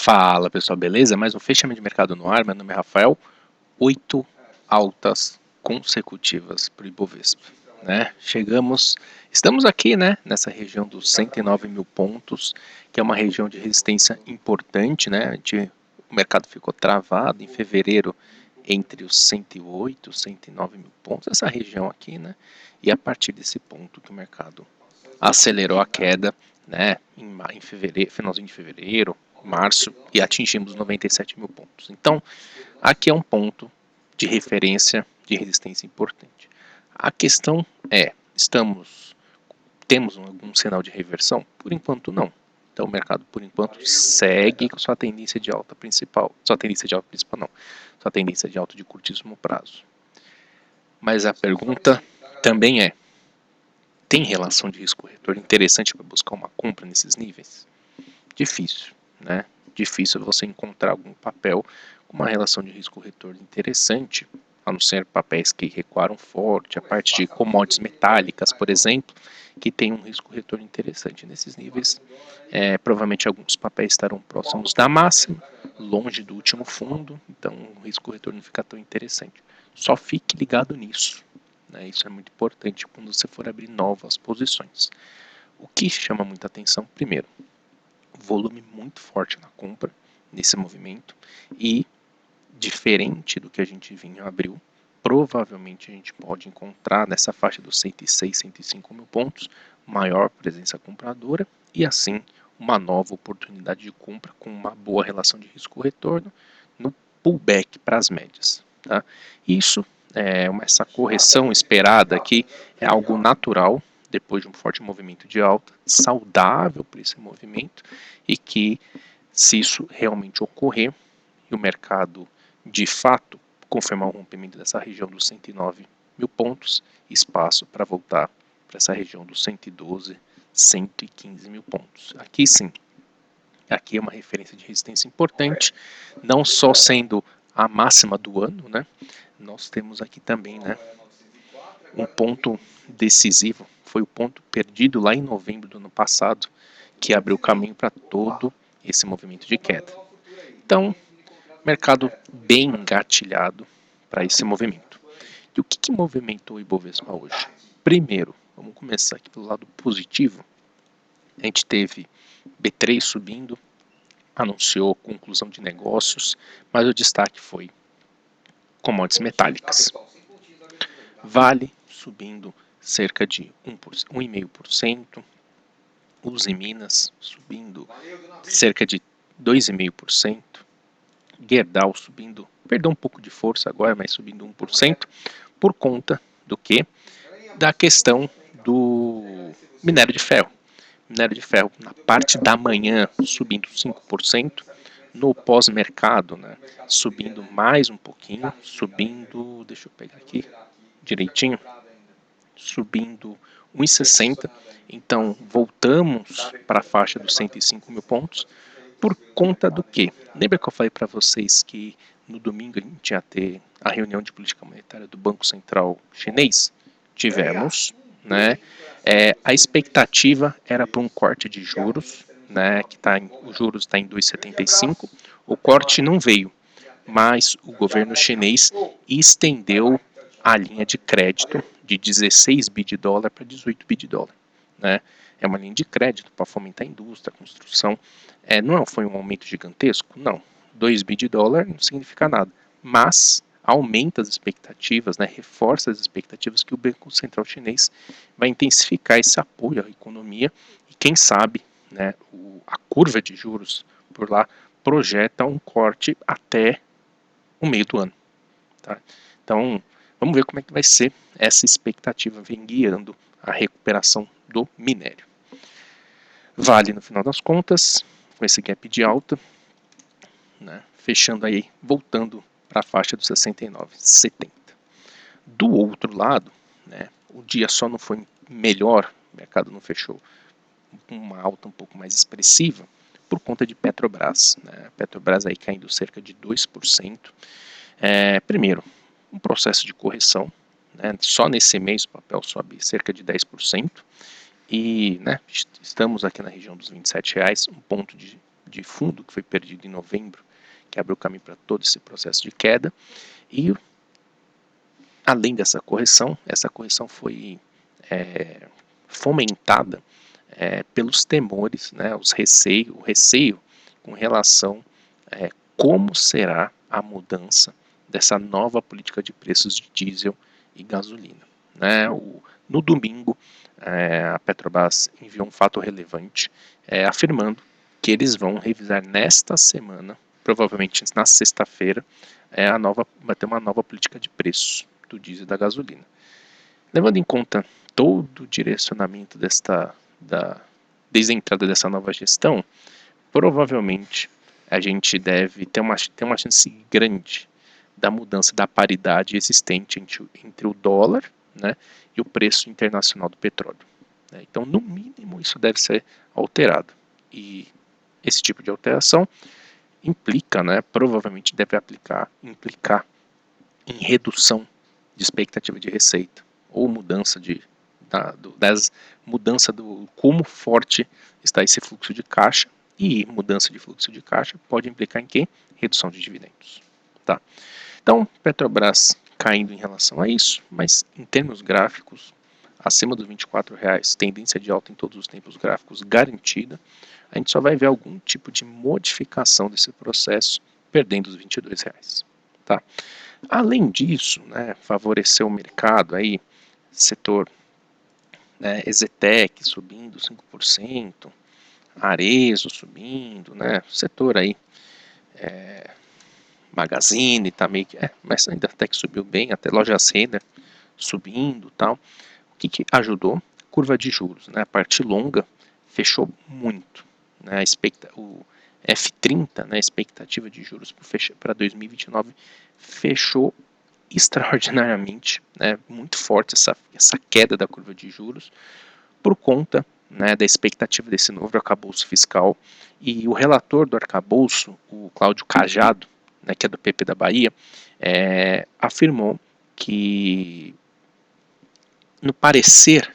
Fala pessoal, beleza? Mais um fechamento de mercado no ar. Meu nome é Rafael. 8 altas consecutivas para o Ibovespa, né? Estamos aqui, né? Nessa região dos 109 mil pontos, que é uma região de resistência importante, né? O mercado ficou travado em fevereiro entre os 108 e 109 mil pontos, essa região aqui, né? E a partir desse ponto que o mercado acelerou a queda, né, em fevereiro, finalzinho de fevereiro, março, e atingimos 97 mil pontos. Então, aqui é um ponto de referência, de resistência importante. A questão é, temos algum sinal de reversão? Por enquanto não. Então o mercado, por enquanto, segue com sua tendência de alta principal. Sua tendência de alta principal não. Sua tendência de alta de curtíssimo prazo. Mas a pergunta também é, tem relação de risco-retorno interessante para buscar uma compra nesses níveis? Difícil, né? Difícil você encontrar algum papel com uma relação de risco-retorno interessante, a não ser papéis que recuaram forte, a parte de commodities metálicas, por exemplo, que tem um risco-retorno interessante. Nesses níveis, provavelmente alguns papéis estarão próximos da máxima, longe do último fundo, então o risco-retorno não fica tão interessante. Só fique ligado nisso. Né? Isso é muito importante quando você for abrir novas posições. O que chama muita atenção, primeiro, volume muito forte na compra, nesse movimento, e diferente do que a gente viu em abril, provavelmente a gente pode encontrar nessa faixa dos 106, 105 mil pontos, maior presença compradora e assim uma nova oportunidade de compra com uma boa relação de risco-retorno no pullback para as médias. Tá? Isso, essa correção esperada aqui é algo natural depois de um forte movimento de alta, saudável para esse movimento e que se isso realmente ocorrer e o mercado de fato confirmar o rompimento dessa região dos 109 mil pontos, espaço para voltar para essa região dos 112, 115 mil pontos. Aqui sim, aqui é uma referência de resistência importante, não só sendo a máxima do ano, né? Nós temos aqui também, né, um ponto decisivo, foi o ponto perdido lá em novembro do ano passado, que abriu caminho para todo esse movimento de queda. Então, mercado bem engatilhado para esse movimento. E o que movimentou o Ibovespa hoje? Primeiro, vamos começar aqui pelo lado positivo. A gente teve B3 subindo, anunciou conclusão de negócios, mas o destaque foi commodities metálicas. Vale subindo cerca de 1,5%, Uzi Minas subindo cerca de 2,5%, Gerdau subindo, perdeu um pouco de força agora, mas subindo 1%, por conta do que? Da questão do minério de ferro. Minério de ferro na parte da manhã subindo 5%, no pós-mercado, né, subindo mais um pouquinho, subindo, deixa eu pegar aqui direitinho, subindo 1,60. Então voltamos para a faixa dos 105 mil pontos. Por conta do quê? Lembra que eu falei para vocês que no domingo a gente ia ter a reunião de política monetária do Banco Central Chinês? Tivemos, né? A expectativa era para um corte de juros, né? Os juros está em 2,75. O corte não veio, mas o governo chinês estendeu a linha de crédito de 16 bi de dólar para 18 bi de dólar, né? É uma linha de crédito para fomentar a indústria, a construção. Não foi um aumento gigantesco? Não. 2 bi de dólar não significa nada. Mas aumenta as expectativas, né, reforça as expectativas que o Banco Central Chinês vai intensificar esse apoio à economia e quem sabe, né, a curva de juros por lá projeta um corte até o meio do ano. Tá? Então, vamos ver como é que vai ser essa expectativa vem guiando a recuperação do minério. Vale, no final das contas, com esse gap de alta, né, fechando aí, voltando para a faixa dos 69,70. Do outro lado, né, o dia só não foi melhor, o mercado não fechou com uma alta um pouco mais expressiva, por conta de Petrobras. Né, Petrobras aí caindo cerca de 2%. Primeiro, um processo de correção, né, só nesse mês o papel sobe cerca de 10%, e né, estamos aqui na região dos R$ 27, um ponto de de fundo que foi perdido em novembro, que abriu caminho para todo esse processo de queda. E além dessa correção, essa correção foi fomentada pelos temores, né, o receio com relação como será a mudança dessa nova política de preços de diesel e gasolina. Né? No domingo, a Petrobras enviou um fato relevante afirmando que eles vão revisar nesta semana, provavelmente na sexta-feira, vai ter uma nova política de preços do diesel e da gasolina. Levando em conta todo o direcionamento desde a entrada dessa nova gestão, provavelmente a gente deve ter uma chance grande da mudança da paridade existente entre o dólar, né, e o preço internacional do petróleo. Então, no mínimo, isso deve ser alterado. E esse tipo de alteração implica, né, provavelmente deve implicar em redução de expectativa de receita ou mudança mudança do como forte está esse fluxo de caixa, e mudança de fluxo de caixa pode implicar em quê? Redução de dividendos. Tá? Então, Petrobras caindo em relação a isso, mas em termos gráficos, acima dos R$24, tendência de alta em todos os tempos gráficos garantida, a gente só vai ver algum tipo de modificação desse processo perdendo os R$22. Tá? Além disso, né, favorecer o mercado, aí, setor Exetec subindo 5%, Arezzo subindo, né, setor aí, Magazine tá meio que, mas ainda até que subiu bem, até Lojas Renner subindo tal. O que ajudou? Curva de juros, né, a parte longa fechou muito, né, o F30, né, a expectativa de juros para 2029 fechou extraordinariamente, né, muito forte essa queda da curva de juros por conta, né, da expectativa desse novo arcabouço fiscal. E o relator do arcabouço, o Cláudio Cajado, né, que é do PP da Bahia, afirmou que no parecer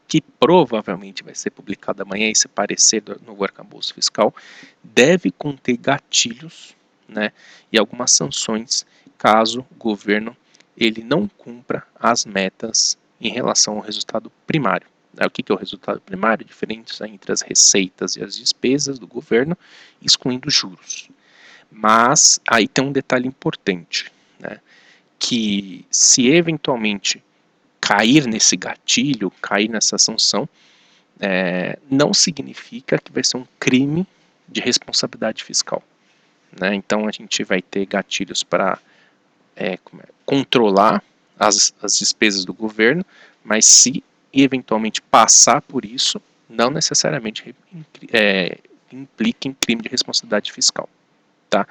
que provavelmente vai ser publicado amanhã, esse parecer do novo arcabouço fiscal deve conter gatilhos, né, e algumas sanções caso o governo ele não cumpra as metas em relação ao resultado primário. O que é o resultado primário? Diferença entre as receitas e as despesas do governo, excluindo juros. Mas aí tem um detalhe importante, né, que se eventualmente cair nesse gatilho, cair nessa sanção, não significa que vai ser um crime de responsabilidade fiscal. Né? Então a gente vai ter gatilhos para controlar as despesas do governo, mas se eventualmente passar por isso, não necessariamente implica em crime de responsabilidade fiscal. Tá?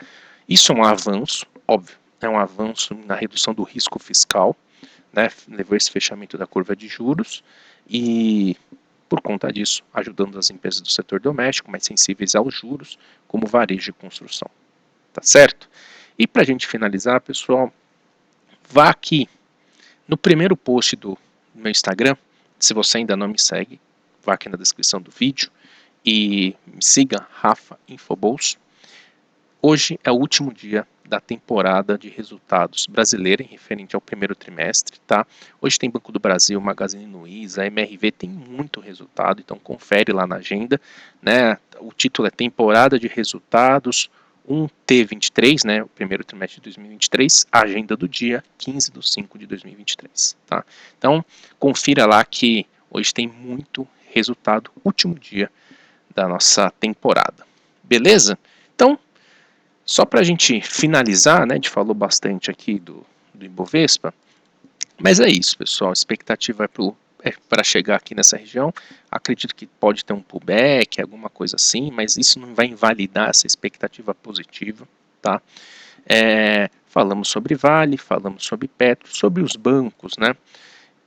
Isso é um avanço, óbvio, é um avanço na redução do risco fiscal, né, levou esse fechamento da curva de juros e, por conta disso, ajudando as empresas do setor doméstico mais sensíveis aos juros, como varejo e construção. Tá certo? E para a gente finalizar, pessoal, vá aqui no primeiro post do meu Instagram, se você ainda não me segue, vá aqui na descrição do vídeo e me siga, Rafa Infobouls. Hoje é o último dia da temporada de resultados brasileira em referente ao primeiro trimestre, tá? Hoje tem Banco do Brasil, Magazine Luiza, MRV, tem muito resultado, então confere lá na agenda, né? O título é Temporada de Resultados 1T23, né? O primeiro trimestre de 2023, a agenda do dia 15/5/2023, tá? Então, confira lá que hoje tem muito resultado, último dia da nossa temporada. Beleza? Então, só para a gente finalizar, né, a gente falou bastante aqui do Ibovespa, mas é isso, pessoal, a expectativa é para chegar aqui nessa região, acredito que pode ter um pullback, alguma coisa assim, mas isso não vai invalidar essa expectativa positiva, tá? Falamos sobre Vale, falamos sobre Petro, sobre os bancos, né?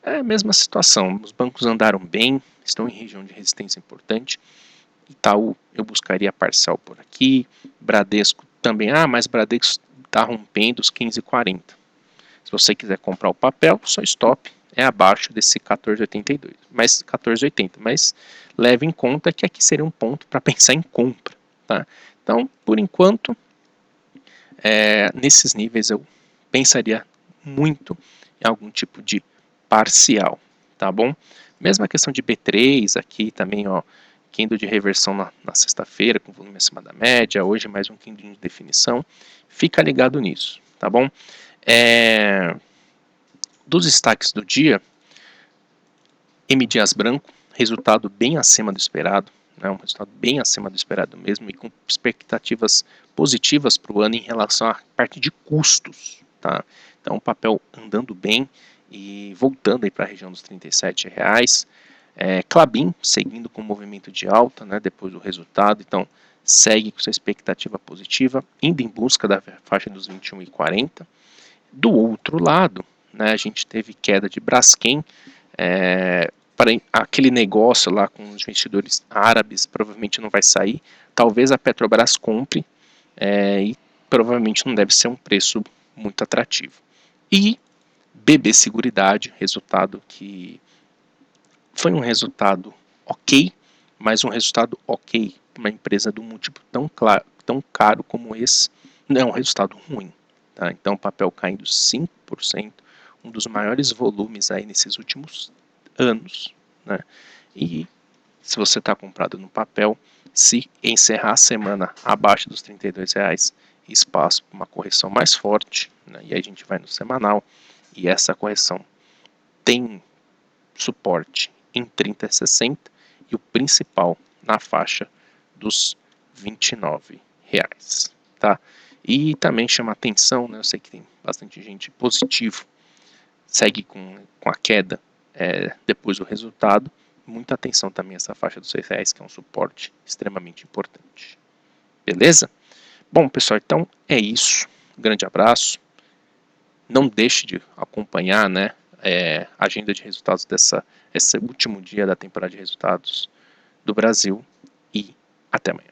É a mesma situação, os bancos andaram bem, estão em região de resistência importante. Itaú eu buscaria parcial por aqui, Bradesco também, mas Bradesco está rompendo os 15,40. Se você quiser comprar o papel, só stop é abaixo desse 14,82, mas 14,80, mas leve em conta que aqui seria um ponto para pensar em compra, tá? Então, por enquanto, nesses níveis eu pensaria muito em algum tipo de parcial, tá bom? Mesma questão de B3 aqui também, ó, candle de reversão na sexta-feira, com volume acima da média, hoje mais um candle de definição, fica ligado nisso, tá bom? Dos destaques do dia, M. Dias Branco, resultado bem acima do esperado, né, um resultado bem acima do esperado mesmo, e com expectativas positivas para o ano em relação à parte de custos, tá? Então o papel andando bem e voltando aí para a região dos R$ 37. Klabin seguindo com o movimento de alta, né, depois do resultado, então segue com sua expectativa positiva, indo em busca da faixa dos 21,40. Do outro lado, né, a gente teve queda de Braskem, para aquele negócio lá com os investidores árabes, provavelmente não vai sair. Talvez a Petrobras compre, e provavelmente não deve ser um preço muito atrativo. E BB Seguridade, resultado que foi um resultado ok, mas um resultado ok para uma empresa do múltiplo tão caro como esse, não é um resultado ruim. Tá? Então o papel caindo 5%, um dos maiores volumes aí nesses últimos anos, né? E se você está comprado no papel, se encerrar a semana abaixo dos R$ 32, espaço para uma correção mais forte, né? E aí a gente vai no semanal, e essa correção tem suporte em 30,60 e o principal na faixa dos R$ 29, tá? E também chama atenção, né? Eu sei que tem bastante gente positivo, segue com a queda depois do resultado. Muita atenção também a essa faixa dos R$ 6, que é um suporte extremamente importante. Beleza? Bom, pessoal, então é isso. Um grande abraço. Não deixe de acompanhar, né, a agenda de resultados esse último dia da temporada de resultados do Brasil. E até amanhã.